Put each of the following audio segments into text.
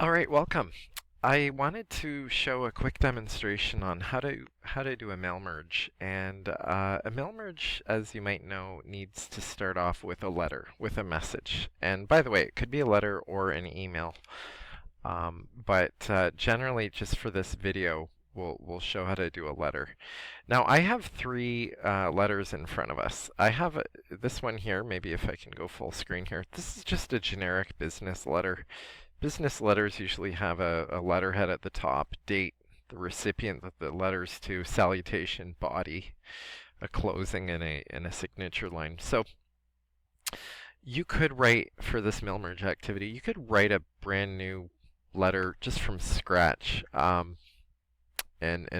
All right, welcome. I wanted to show a quick demonstration on how to do a mail merge. And a mail merge, as you might know, needs to start off with a letter, with a message. And by the way, it could be a letter or an email. But generally, just for this video, we'll show how to do a letter. Now, I have three letters in front of us. I have this one here. Maybe if I can go full screen here. This is just a generic business letter. Business letters usually have a letterhead at the top, date, the recipient that the letter's to, salutation, body, a closing, and a signature line. So you could write, for this mail merge activity, you could write a brand new letter just from scratch, and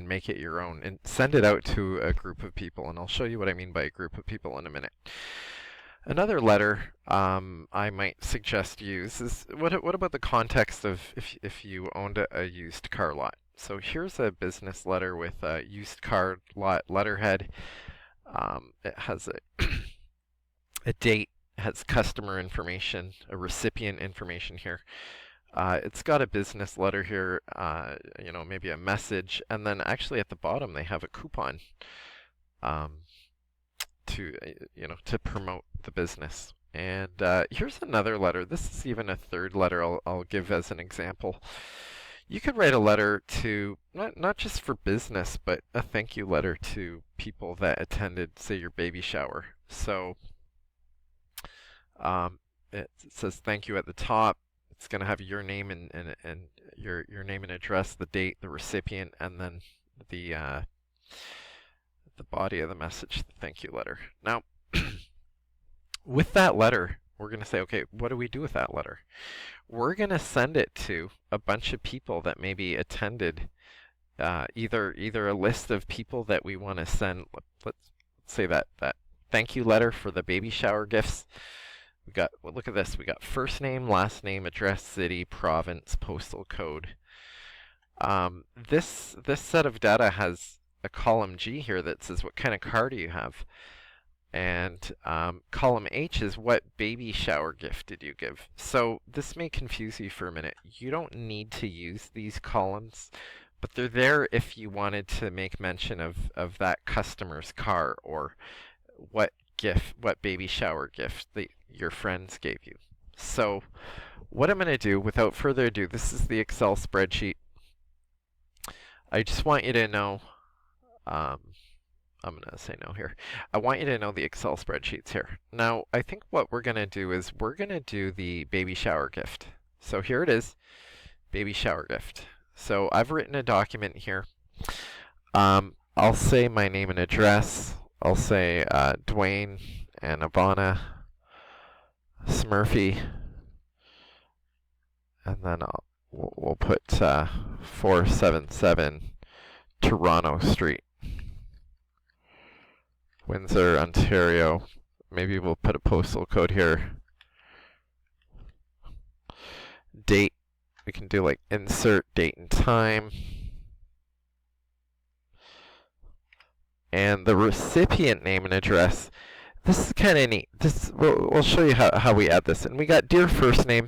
make it your own and send it out to a group of people. And I'll show you what I mean by a group of people in a minute. Another letter I might suggest use is what about the context of if you owned a used car lot. So here's a business letter with a used car lot letterhead. It has a date, has customer information, a recipient information here. It's got a business letter here, maybe a message, and then actually at the bottom they have a coupon. To promote the business. And here's another letter. This is even a third letter I'll give as an example. You could write a letter to, not just for business, but a thank you letter to people that attended, say, your baby shower. So it says thank you at the top. It's going to have your name and your name and address, the date, the recipient, and then the body of the message, the thank you letter. Now, with that letter, we're going to say, okay, what do we do with that letter? We're going to send it to a bunch of people that maybe attended, either a list of people that we want to send. Let's say that thank you letter for the baby shower gifts. Well, look at this. We got first name, last name, address, city, province, postal code. This set of data has a column G here that says what kind of car do you have, and column H is what baby shower gift did you give. So this may confuse you for a minute. You don't need to use these columns, but they're there if you wanted to make mention of that customer's car or what baby shower gift your friends gave you. So what I'm going to do, without further ado, this is the Excel spreadsheet. I just want you to know, I'm going to say no here. I want you to know the Excel spreadsheets here. Now, I think what we're going to do is we're going to do the baby shower gift. So here it is, baby shower gift. So I've written a document here. I'll say my name and address. I'll say Dwayne and Ivana Smurfy. And then we'll put 477 Toronto Street, Windsor, Ontario. Maybe we'll put a postal code here. Date, we can do like insert date and time. And the recipient name and address. This is kind of neat. We'll show you how we add this. And we got dear first name.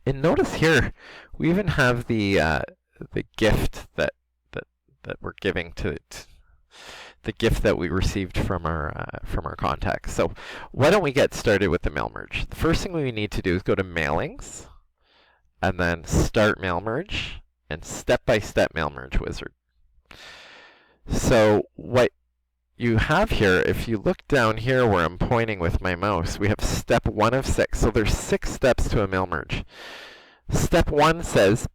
And notice here, we even have the gift that we're giving to the gift that we received from our contacts. So why don't we get started with the mail merge? The first thing we need to do is go to mailings, and then start mail merge, and step-by-step mail merge wizard. So what you have here, if you look down here where I'm pointing with my mouse, we have step 1 of 6. So there's 6 steps to a mail merge. Step 1 says,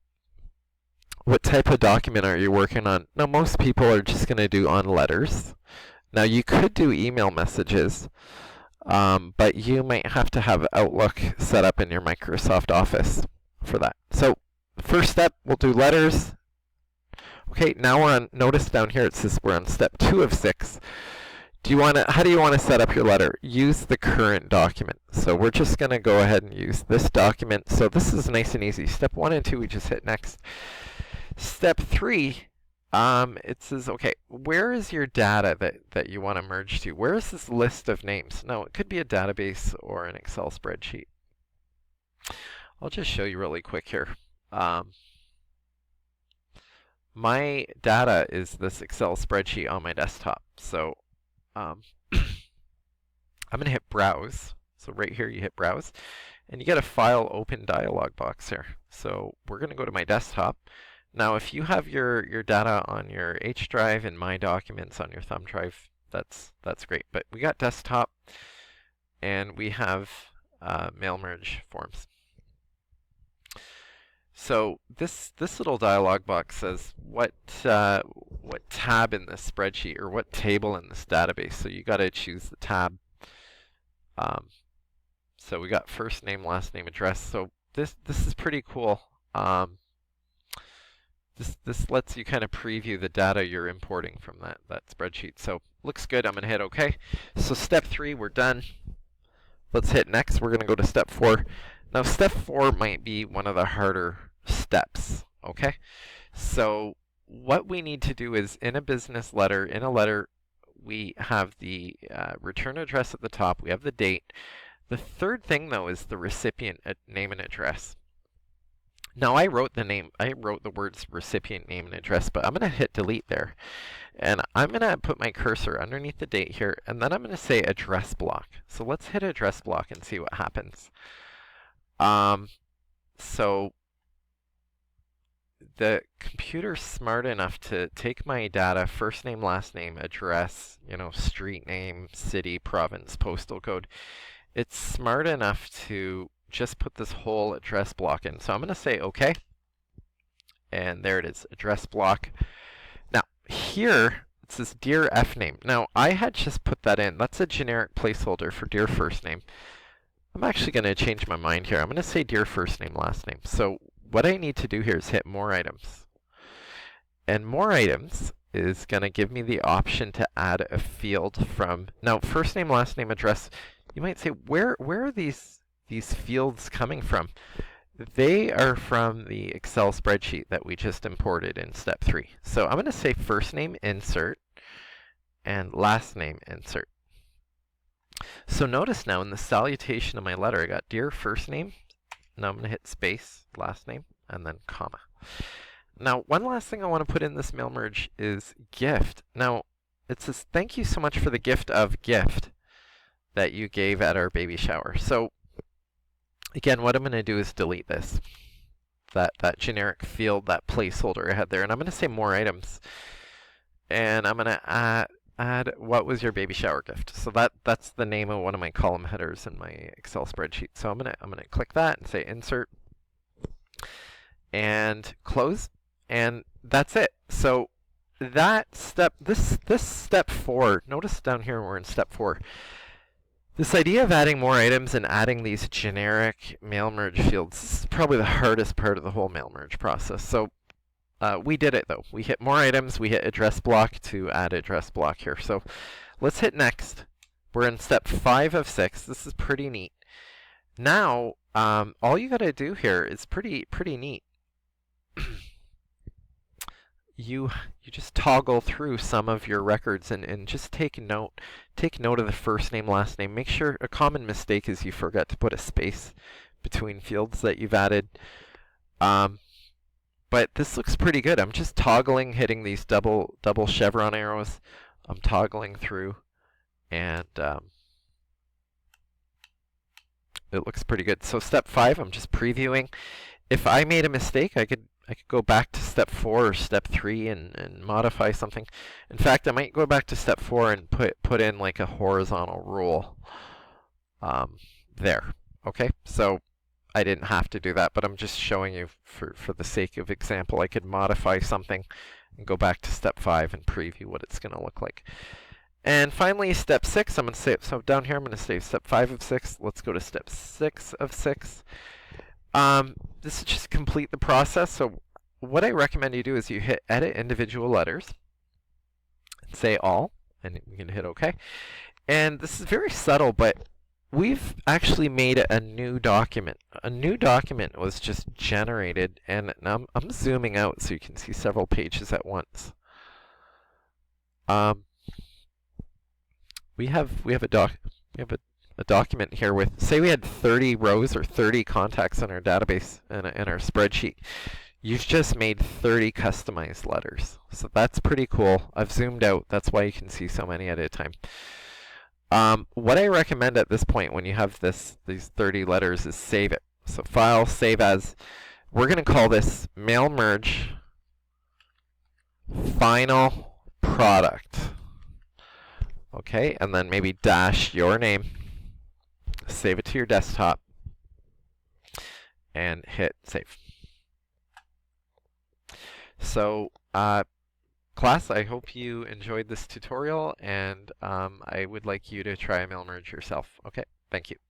what type of document are you working on? Now, most people are just going to do on letters. Now, you could do email messages, but you might have to have Outlook set up in your Microsoft Office for that. So, first step, we'll do letters. Okay, now we're on, notice down here it says we're on step 2 of 6. How do you want to set up your letter? Use the current document. So we're just going to go ahead and use this document. So this is nice and easy. Step 1 and 2, we just hit next. Step 3, it says, okay, where is your data that you want to merge to? Where is this list of names? Now, it could be a database or an Excel spreadsheet. I'll just show you really quick here. Um, my data is this Excel spreadsheet on my desktop. So I'm going to hit Browse. So right here you hit Browse, and you get a File Open dialog box here. So we're going to go to my desktop. Now if you have your data on your H drive and My Documents on your thumb drive, that's great. But we got desktop, and we have mail merge forms. So this little dialog box says what tab in this spreadsheet or what table in this database. So you got to choose the tab. So we got first name, last name, address. So this is pretty cool. This lets you kind of preview the data you're importing from that spreadsheet. So looks good. I'm going to hit OK. So step 3, we're done. Let's hit next. We're going to go to step 4. Now step 4 might be one of the harder steps, okay? So what we need to do is in a business letter, we have the return address at the top, we have the date. The third thing though is the recipient name and address. Now I wrote the words recipient name and address, but I'm going to hit delete there. And I'm going to put my cursor underneath the date here, and then I'm going to say address block. So let's hit address block and see what happens. So the computer's smart enough to take my data, first name, last name, address, street name, city, province, postal code. It's smart enough to just put this whole address block in. So I'm going to say OK. And there it is, address block. Now here it says dear F name. Now I had just put that in. That's a generic placeholder for dear first name. I'm actually going to change my mind here. I'm going to say dear first name, last name. So what I need to do here is hit more items. And more items is going to give me the option to add a field from, now first name, last name, address. You might say, where are these fields coming from? They are from the Excel spreadsheet that we just imported in step 3. So I'm going to say first name, insert, and last name, insert. So notice now in the salutation of my letter, I got dear first name. Now I'm going to hit space, last name, and then comma. Now, one last thing I want to put in this mail merge is gift. Now, it says, thank you so much for the gift of gift that you gave at our baby shower. So, again, what I'm going to do is delete this. That generic field, that placeholder I had there. And I'm going to say more items. And I'm going to add what was your baby shower gift. So that's the name of one of my column headers in my Excel spreadsheet. So I'm gonna click that and say insert and close, and that's it. So that step, this step 4, notice down here we're in step 4. This idea of adding more items and adding these generic mail merge fields is probably the hardest part of the whole mail merge process. So we did it though. We hit more items, we hit address block to add address block here. So let's hit next. We're in step 5 of 6. This is pretty neat. Now, all you gotta do here is pretty neat. You just toggle through some of your records and just take note of the first name, last name. Make sure, a common mistake is you forget to put a space between fields that you've added. But this looks pretty good. I'm just toggling, hitting these double chevron arrows. I'm toggling through, and it looks pretty good. So step 5, I'm just previewing. If I made a mistake, I could go back to step 4 or step 3 and modify something. In fact, I might go back to step 4 and put in like a horizontal rule there. Okay, so I didn't have to do that, but I'm just showing you for the sake of example. I could modify something and go back to step 5 and preview what it's going to look like. And finally, step 6, I'm going to say, so down here I'm going to say step 5 of 6. Let's go to step 6 of 6. This is just complete the process. So what I recommend you do is you hit edit individual letters and say all, and you can hit OK. And this is very subtle, but we've actually made a new document. A new document was just generated, and now I'm zooming out so you can see several pages at once. We have a a document here with, say we had 30 rows or 30 contacts in our database, in our spreadsheet. You've just made 30 customized letters. So that's pretty cool. I've zoomed out. That's why you can see so many at a time. What I recommend at this point when you have these 30 letters is save it. So File, Save As. We're going to call this Mail Merge Final Product. Okay, and then maybe dash your name. Save it to your desktop. And hit Save. So, class, I hope you enjoyed this tutorial, and I would like you to try Mail Merge yourself. Okay, thank you.